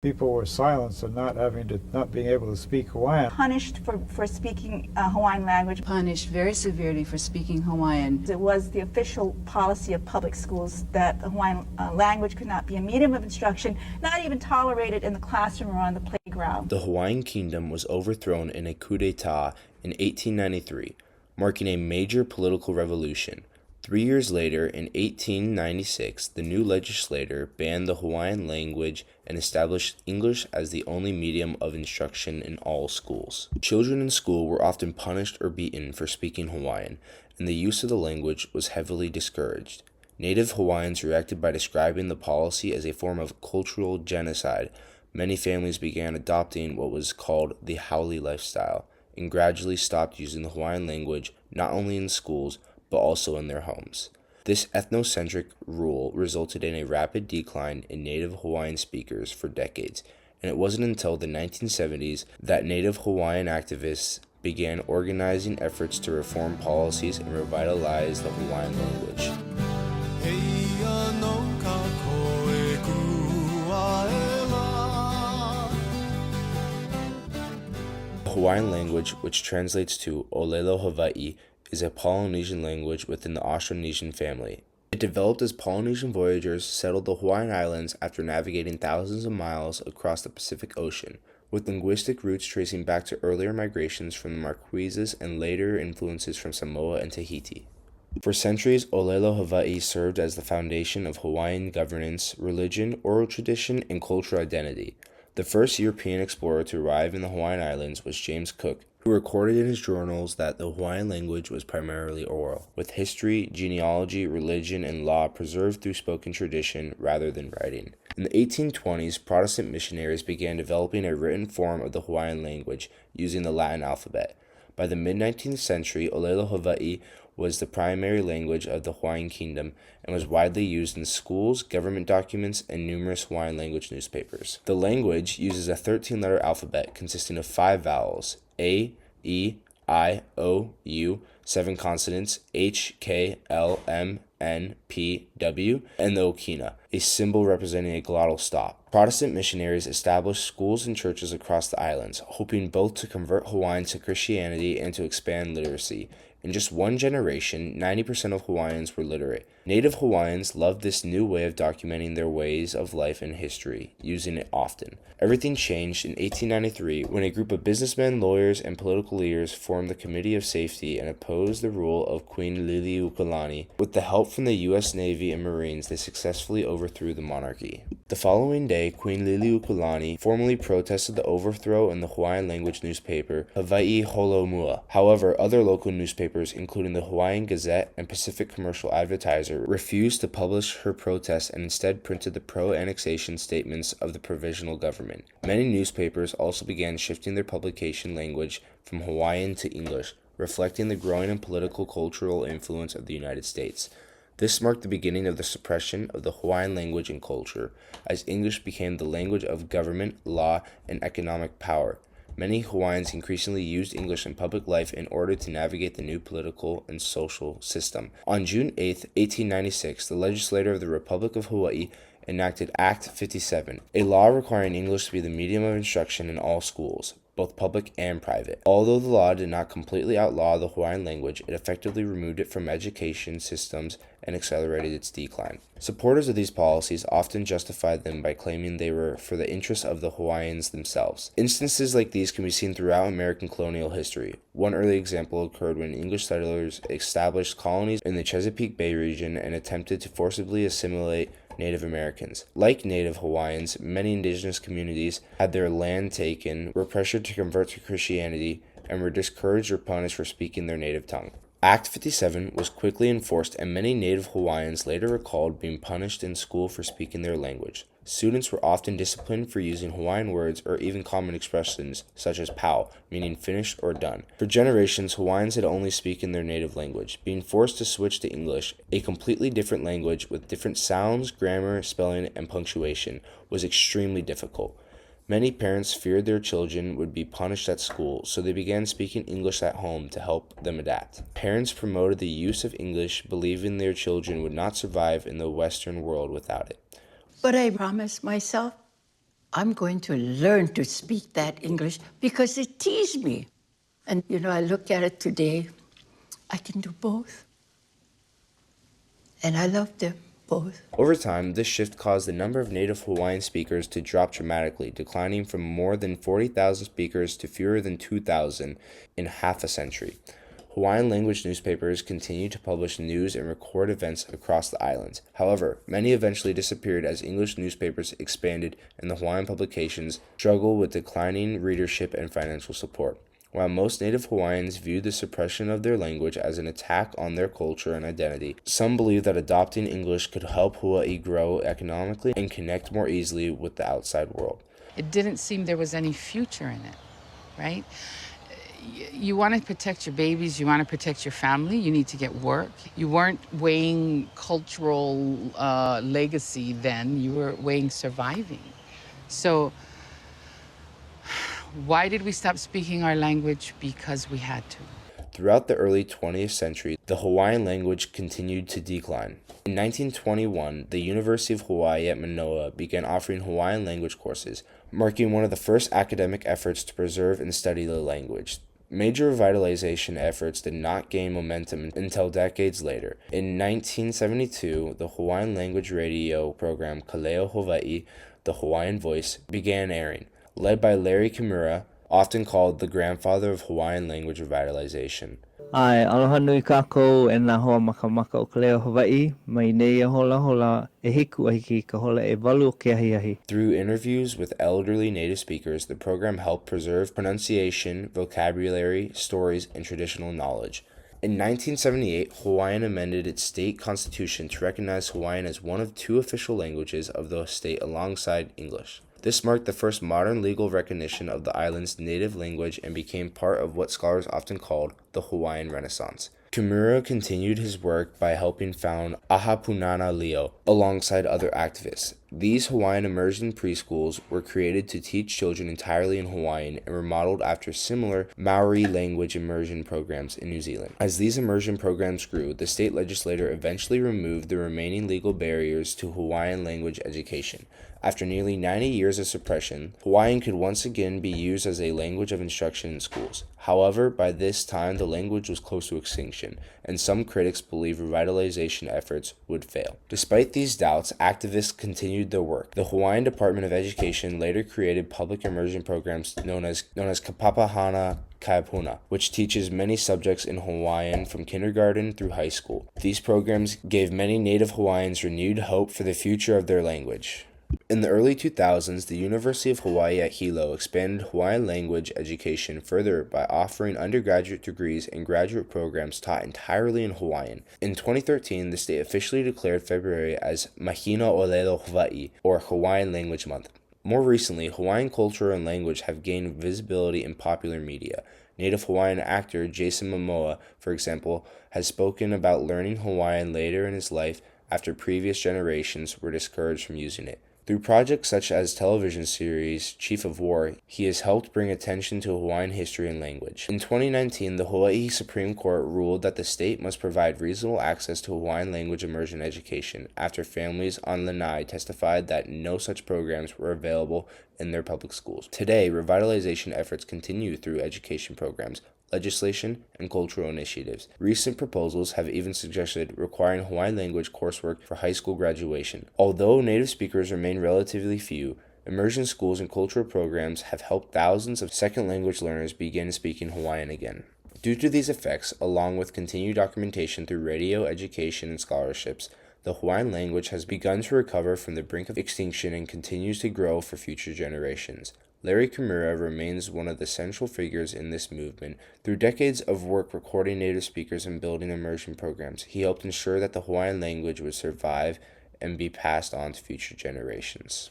People were silenced and not being able to speak Hawaiian. Punished for speaking Hawaiian language. Punished very severely for speaking Hawaiian. It was the official policy of public schools that the Hawaiian language could not be a medium of instruction, not even tolerated in the classroom or on the playground. The Hawaiian Kingdom was overthrown in a coup d'etat in 1893, marking a major political revolution. 3 years later, in 1896, the new legislature banned the Hawaiian language and established English as the only medium of instruction in all schools. Children in school were often punished or beaten for speaking Hawaiian, and the use of the language was heavily discouraged. Native Hawaiians reacted by describing the policy as a form of cultural genocide. Many families began adopting what was called the haole lifestyle, and gradually stopped using the Hawaiian language not only in schools, but also in their homes. This ethnocentric rule resulted in a rapid decline in Native Hawaiian speakers for decades, and it wasn't until the 1970s that Native Hawaiian activists began organizing efforts to reform policies and revitalize the Hawaiian language. The Hawaiian language, which translates to ʻŌlelo Hawaiʻi, is a Polynesian language within the Austronesian family. It developed as Polynesian voyagers settled the Hawaiian Islands after navigating thousands of miles across the Pacific Ocean, with linguistic roots tracing back to earlier migrations from the Marquesas and later influences from Samoa and Tahiti. For centuries, ʻŌlelo Hawaiʻi served as the foundation of Hawaiian governance, religion, oral tradition, and cultural identity. The first European explorer to arrive in the Hawaiian Islands was James Cook, who recorded in his journals that the Hawaiian language was primarily oral, with history, genealogy, religion, and law preserved through spoken tradition rather than writing. In the 1820s, Protestant missionaries began developing a written form of the Hawaiian language using the Latin alphabet. By the mid-19th century, ʻŌlelo Hawaiʻi was the primary language of the Hawaiian Kingdom and was widely used in schools, government documents, and numerous Hawaiian language newspapers. The language uses a 13-letter alphabet consisting of 5 vowels: A, E, I, O, U, 7 consonants, H, K, L, M, N, P, W, and the okina, a symbol representing a glottal stop. Protestant missionaries established schools and churches across the islands, hoping both to convert Hawaiians to Christianity and to expand literacy. In just one generation, 90% of Hawaiians were literate. Native Hawaiians loved this new way of documenting their ways of life and history, using it often. Everything changed in 1893 when a group of businessmen, lawyers, and political leaders formed the Committee of Safety and opposed the rule of Queen Liliuokalani. With the help from the U.S. Navy and Marines, they successfully overthrew the monarchy. The following day, Queen Liliuokalani formally protested the overthrow in the Hawaiian language newspaper Hawaiʻi Holomua. However, other local newspapers, including the Hawaiian Gazette and Pacific Commercial Advertiser, refused to publish her protest and instead printed the pro-annexation statements of the provisional government. Many newspapers also began shifting their publication language from Hawaiian to English, reflecting the growing and political cultural influence of the United States. This marked the beginning of the suppression of the Hawaiian language and culture, as English became the language of government, law, and economic power. Many Hawaiians increasingly used English in public life in order to navigate the new political and social system. On June 8, 1896, the legislature of the Republic of Hawaii enacted Act 57, a law requiring English to be the medium of instruction in all schools, both public and private. Although the law did not completely outlaw the Hawaiian language, it effectively removed it from education systems and accelerated its decline. Supporters of these policies often justified them by claiming they were for the interests of the Hawaiians themselves. Instances like these can be seen throughout American colonial history. One early example occurred when English settlers established colonies in the Chesapeake Bay region and attempted to forcibly assimilate Native Americans. Like Native Hawaiians, many indigenous communities had their land taken, were pressured to convert to Christianity, and were discouraged or punished for speaking their native tongue. Act 57 was quickly enforced, and many Native Hawaiians later recalled being punished in school for speaking their language. Students were often disciplined for using Hawaiian words or even common expressions such as pau, meaning finished or done. For generations, Hawaiians had only spoken their native language. Being forced to switch to English, a completely different language with different sounds, grammar, spelling, and punctuation, was extremely difficult. Many parents feared their children would be punished at school, so they began speaking English at home to help them adapt. Parents promoted the use of English, believing their children would not survive in the Western world without it. But I promised myself I'm going to learn to speak that English because it teased me. And, I look at it today, I can do both. And I love them both. Over time, this shift caused the number of native Hawaiian speakers to drop dramatically, declining from more than 40,000 speakers to fewer than 2,000 in half a century. Hawaiian language newspapers continued to publish news and record events across the islands. However, many eventually disappeared as English newspapers expanded and the Hawaiian publications struggled with declining readership and financial support. While most native Hawaiians viewed the suppression of their language as an attack on their culture and identity, some believe that adopting English could help Hawaii grow economically and connect more easily with the outside world. It didn't seem there was any future in it, right? You want to protect your babies, you want to protect your family, you need to get work. You weren't weighing cultural legacy then, you were weighing surviving. So why did we stop speaking our language? Because we had to. Throughout the early 20th century, the Hawaiian language continued to decline. In 1921, the University of Hawaii at Manoa began offering Hawaiian language courses, marking one of the first academic efforts to preserve and study the language. Major revitalization efforts did not gain momentum until decades later. In 1972, the Hawaiian language radio program ʻŌlelo Hawaiʻi, the Hawaiian Voice, began airing, led by Larry Kimura, often called the grandfather of Hawaiian language revitalization. Ai, aloha nui kākou e nā hoa makamaka o ka leo Hawaiʻi, mai nei e hola hola e hiku ahiki ka hola e walu o ke ahi. Through interviews with elderly native speakers, the program helped preserve pronunciation, vocabulary, stories, and traditional knowledge. In 1978, Hawaiian amended its state constitution to recognize Hawaiian as one of two official languages of the state alongside English. This marked the first modern legal recognition of the island's native language and became part of what scholars often called the Hawaiian Renaissance. Kimura continued his work by helping found Ahapunana Leo alongside other activists. These Hawaiian immersion preschools were created to teach children entirely in Hawaiian and were modeled after similar Maori language immersion programs in New Zealand. As these immersion programs grew, the state legislature eventually removed the remaining legal barriers to Hawaiian language education. After nearly 90 years of suppression, Hawaiian could once again be used as a language of instruction in schools. However, by this time the language was close to extinction, and some critics believe revitalization efforts would fail. Despite these doubts, activists continued their work. The Hawaiian Department of Education later created public immersion programs known as Kapapahana Kaepuna, which teaches many subjects in Hawaiian from kindergarten through high school. These programs gave many native Hawaiians renewed hope for the future of their language. In the early 2000s, the University of Hawaii at Hilo expanded Hawaiian language education further by offering undergraduate degrees and graduate programs taught entirely in Hawaiian. In 2013, the state officially declared February as Mahina ʻŌlelo Hawaii, or Hawaiian Language Month. More recently, Hawaiian culture and language have gained visibility in popular media. Native Hawaiian actor Jason Momoa, for example, has spoken about learning Hawaiian later in his life after previous generations were discouraged from using it. Through projects such as television series Chief of War, he has helped bring attention to Hawaiian history and language. In 2019, the Hawaii Supreme Court ruled that the state must provide reasonable access to Hawaiian language immersion education after families on Lanai testified that no such programs were available in their public schools. Today, revitalization efforts continue through education programs, legislation, and cultural initiatives. Recent proposals have even suggested requiring Hawaiian language coursework for high school graduation. Although native speakers remain relatively few, immersion schools and cultural programs have helped thousands of second language learners begin speaking Hawaiian again. Due to these effects, along with continued documentation through radio, education, and scholarships, the Hawaiian language has begun to recover from the brink of extinction and continues to grow for future generations. Larry Kimura remains one of the central figures in this movement. Through decades of work recording native speakers and building immersion programs, he helped ensure that the Hawaiian language would survive and be passed on to futua generations.